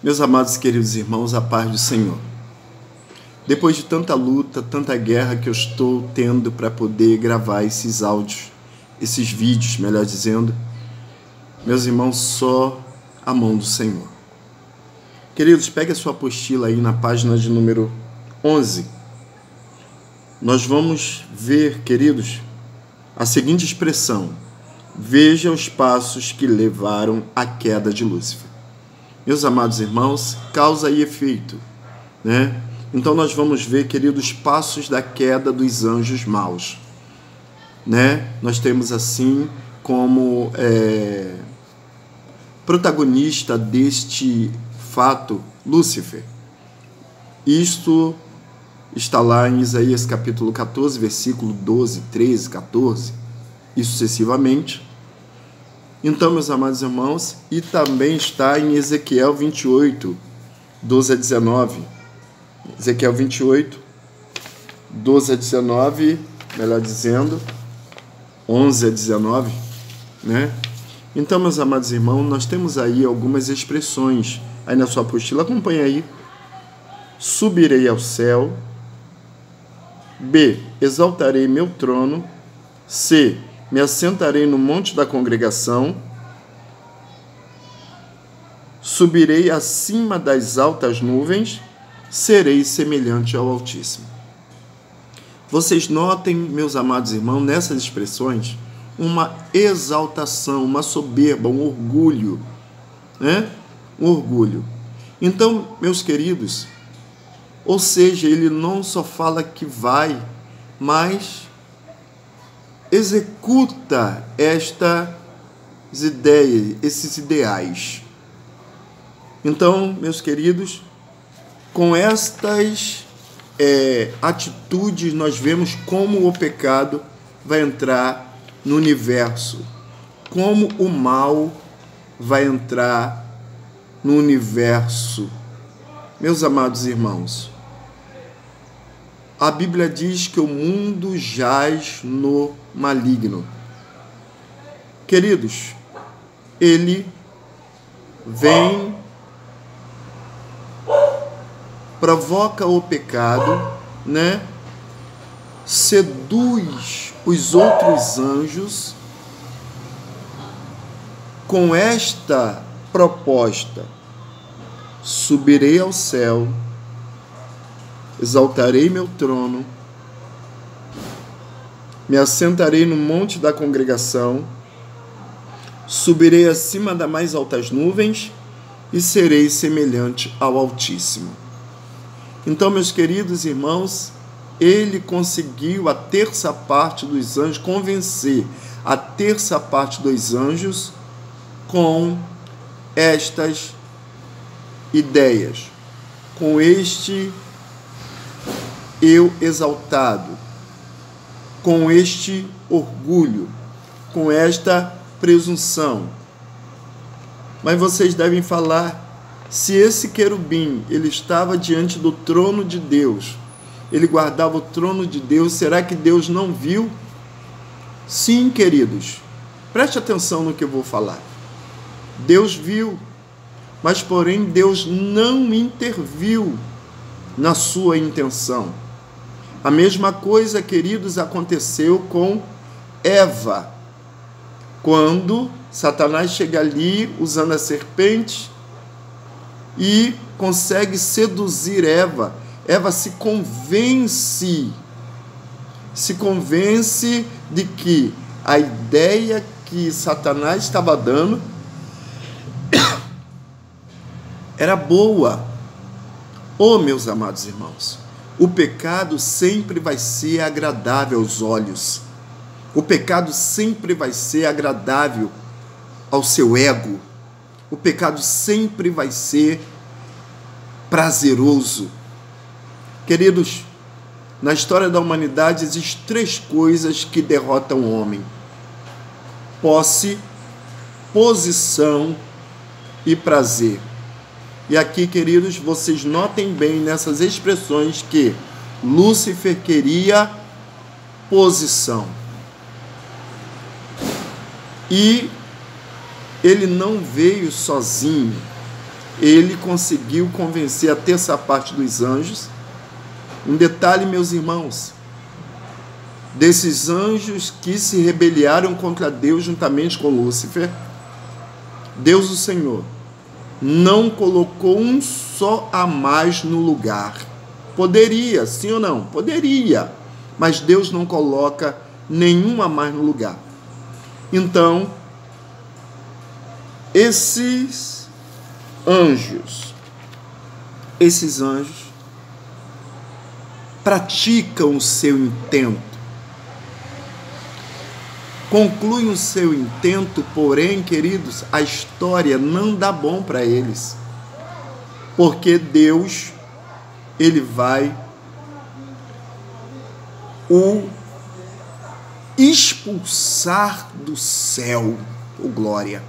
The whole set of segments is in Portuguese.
Meus amados e queridos irmãos, a paz do Senhor. Depois de tanta luta, tanta guerra que eu estou tendo para poder gravar esses áudios, esses vídeos, melhor dizendo, meus irmãos, só a mão do Senhor. Queridos, pegue a sua apostila aí na página de número 11. Nós vamos ver, queridos, a seguinte expressão: veja os passos que levaram à queda de Lúcifer. Meus amados irmãos, causa e efeito, né? Então nós vamos ver, queridos, os passos da queda dos anjos maus, né? Nós temos assim como protagonista deste fato Lúcifer. Isto está lá em Isaías capítulo 14, versículo 12, 13, 14 e sucessivamente. Então, meus amados irmãos, e também está em Ezequiel 28, 12 a 19. Ezequiel 28, 12 a 19, melhor dizendo, 11 a 19, né? Então, meus amados irmãos, nós temos aí algumas expressões, aí na sua apostila, acompanha aí. Subirei ao céu. B, exaltarei meu trono. C, me assentarei no monte da congregação, subirei acima das altas nuvens, serei semelhante ao Altíssimo. Vocês notem, meus amados irmãos, nessas expressões, uma exaltação, uma soberba, um orgulho, né? Um orgulho. Então, meus queridos, ou seja, ele não só fala que vai, mas executa estas ideias, esses ideais. Então, meus queridos, com estas atitudes, nós vemos como o pecado vai entrar no universo, como o mal vai entrar no universo. Meus amados irmãos, a Bíblia diz que o mundo jaz no maligno. Queridos, ele vem, provoca o pecado, né? Seduz os outros anjos com esta proposta: subirei ao céu, exaltarei meu trono, me assentarei no monte da congregação, subirei acima das mais altas nuvens e serei semelhante ao Altíssimo. Então, meus queridos irmãos, ele conseguiu a terça parte dos anjos, convencer a terça parte dos anjos com estas ideias, com este eu exaltado, com este orgulho, com esta presunção. Mas vocês devem falar, se esse querubim, ele estava diante do trono de Deus, ele guardava o trono de Deus, será que Deus não viu? Sim, queridos, preste atenção no que eu vou falar. Deus viu, mas porém Deus não interviu na sua intenção. A mesma coisa, queridos, aconteceu com Eva. Quando Satanás chega ali usando a serpente e consegue seduzir Eva, Eva se convence de que a ideia que Satanás estava dando era boa. Oh, meus amados irmãos, o pecado sempre vai ser agradável aos olhos. O pecado sempre vai ser agradável ao seu ego. O pecado sempre vai ser prazeroso. Queridos, na história da humanidade existem 3 coisas que derrotam o homem: posse, posição e prazer. E aqui, queridos, vocês notem bem nessas expressões que Lúcifer queria posição. E ele não veio sozinho. ele conseguiu convencer a terça parte dos anjos. Um detalhe, meus irmãos, desses anjos que se rebelaram contra Deus juntamente com Lúcifer, Deus o Senhor não colocou um só a mais no lugar. Poderia, sim ou não? Poderia, mas Deus não coloca nenhum a mais no lugar. Então, esses anjos praticam o seu intento, concluem o seu intento, porém, queridos, a história não dá bom para eles, porque Deus, ele vai o expulsar do céu, oh glória,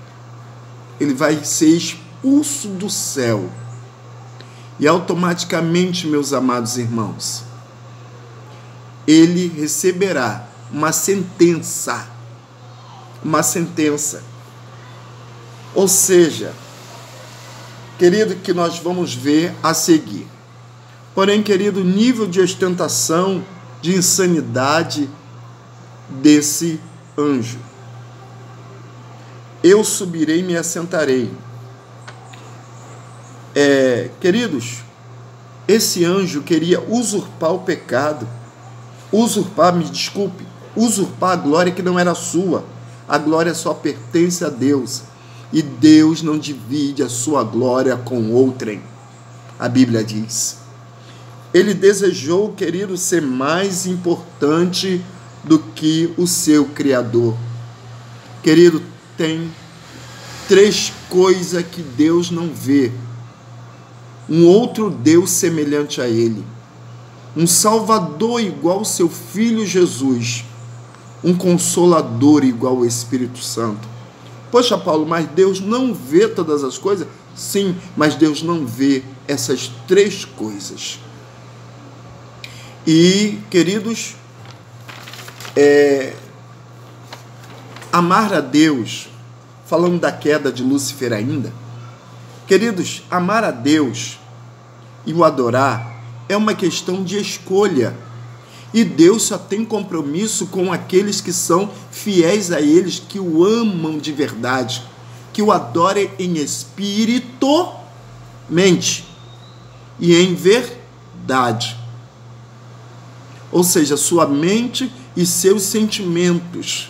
ele vai ser expulso do céu, e automaticamente, meus amados irmãos, ele receberá uma sentença, ou seja, querido, que nós vamos ver a seguir. Porém, querido, o nível de ostentação, de insanidade desse anjo. Eu subirei e me assentarei. Queridos, esse anjo queria usurpar o pecado, usurpar a glória que não era sua. A glória só pertence a Deus, e Deus não divide a sua glória com outrem, a Bíblia diz. Ele desejou, querido, ser mais importante do que o seu Criador. Querido, tem 3 coisas que Deus não vê: um outro Deus semelhante a ele, um Salvador igual ao seu Filho Jesus, um Consolador igual ao Espírito Santo. Poxa, Paulo, mas Deus não vê todas as coisas? Sim, mas Deus não vê essas 3 coisas. E, queridos, amar a Deus, falando da queda de Lúcifer ainda, queridos, amar a Deus e o adorar é uma questão de escolha. E Deus só tem compromisso com aqueles que são fiéis a eles, que o amam de verdade, que o adorem em espírito, mente e em verdade. Ou seja, sua mente e seus sentimentos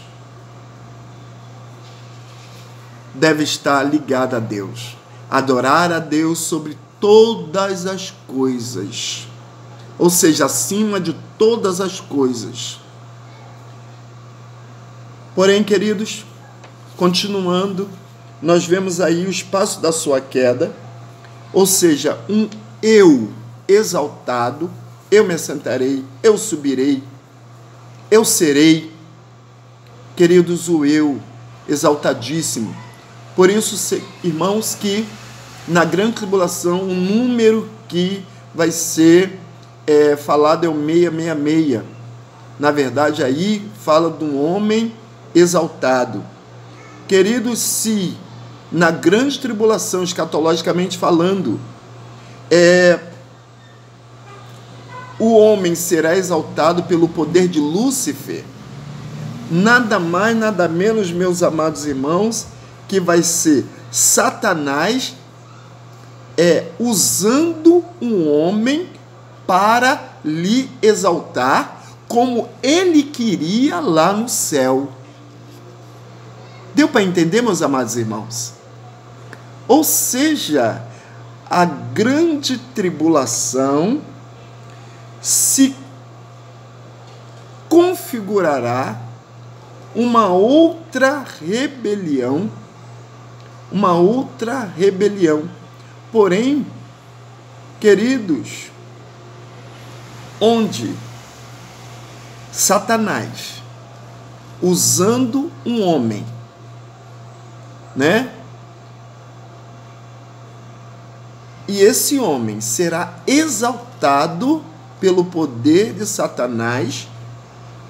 devem estar ligados a Deus. Adorar a Deus sobre todas as coisas. Ou seja, acima de todas as coisas. Porém, queridos, continuando, nós vemos aí o espaço da sua queda, ou seja, um eu exaltado, eu me assentarei, eu subirei, eu serei, queridos, o eu exaltadíssimo. Por isso, irmãos, que na grande tribulação, o número que vai ser falado é o 666. Na verdade, aí fala de um homem exaltado. Queridos, se na grande tribulação, escatologicamente falando, o homem será exaltado pelo poder de Lúcifer, nada mais, nada menos, meus amados irmãos, que vai ser Satanás usando um homem para lhe exaltar como ele queria lá no céu. Deu para entender, meus amados irmãos? Ou seja, a grande tribulação se configurará uma outra rebelião, porém, queridos, onde Satanás, usando um homem, e esse homem será exaltado pelo poder de Satanás,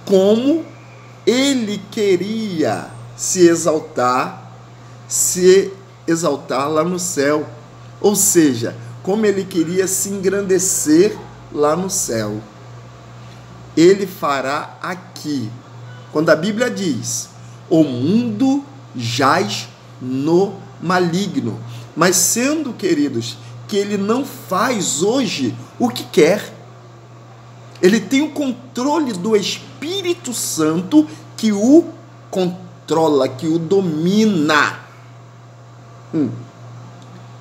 como ele queria se exaltar lá no céu. Ou seja, como ele queria se engrandecer lá no céu. Ele fará aqui. Quando a Bíblia diz, o mundo jaz no maligno. Mas sendo, queridos, que ele não faz hoje o que quer. Ele tem o controle do Espírito Santo que o controla, que o domina.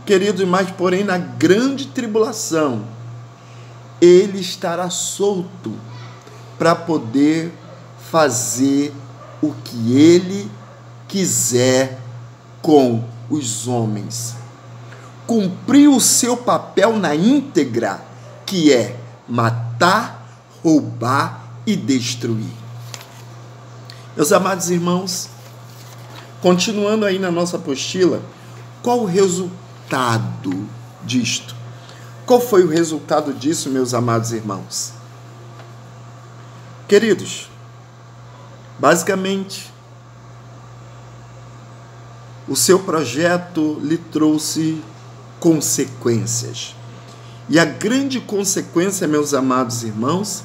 Queridos, mas porém na grande tribulação, ele estará solto para poder fazer o que ele quiser com os homens. Cumprir o seu papel na íntegra, que é matar, roubar e destruir. Meus amados irmãos, continuando aí na nossa apostila, qual o resultado disto? Qual foi o resultado disso, meus amados irmãos? Queridos, basicamente, o seu projeto lhe trouxe consequências. E a grande consequência, meus amados irmãos,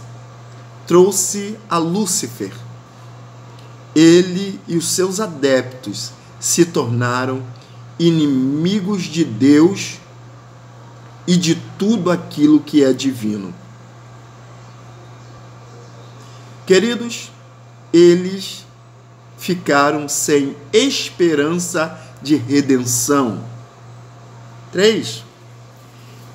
trouxe a Lúcifer. Ele e os seus adeptos se tornaram inimigos de Deus e de tudo aquilo que é divino. Queridos, eles ficaram sem esperança de redenção. 3.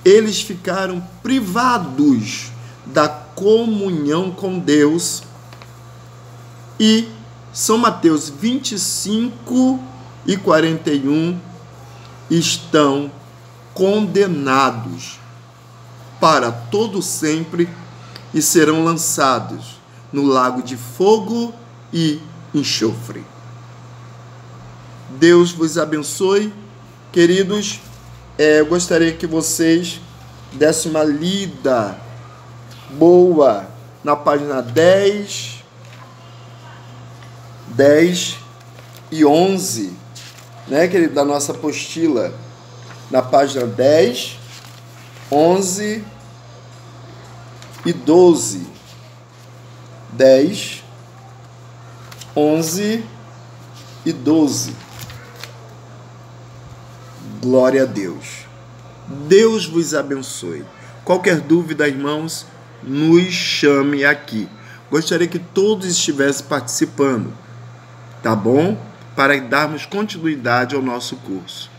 Eles ficaram privados da comunhão com Deus. E São Mateus 25 e 41 estão condenados para todo sempre e serão lançados no lago de fogo e enxofre. Deus vos abençoe, queridos. Eu gostaria que vocês dessem uma lida boa na página 10 e 11, né, querido, da nossa apostila. Na página 10, 11 e 12. 10, 11 e 12. Glória a Deus. Deus vos abençoe. Qualquer dúvida, irmãos, nos chame aqui. Gostaria que todos estivessem participando, tá bom? Para darmos continuidade ao nosso curso.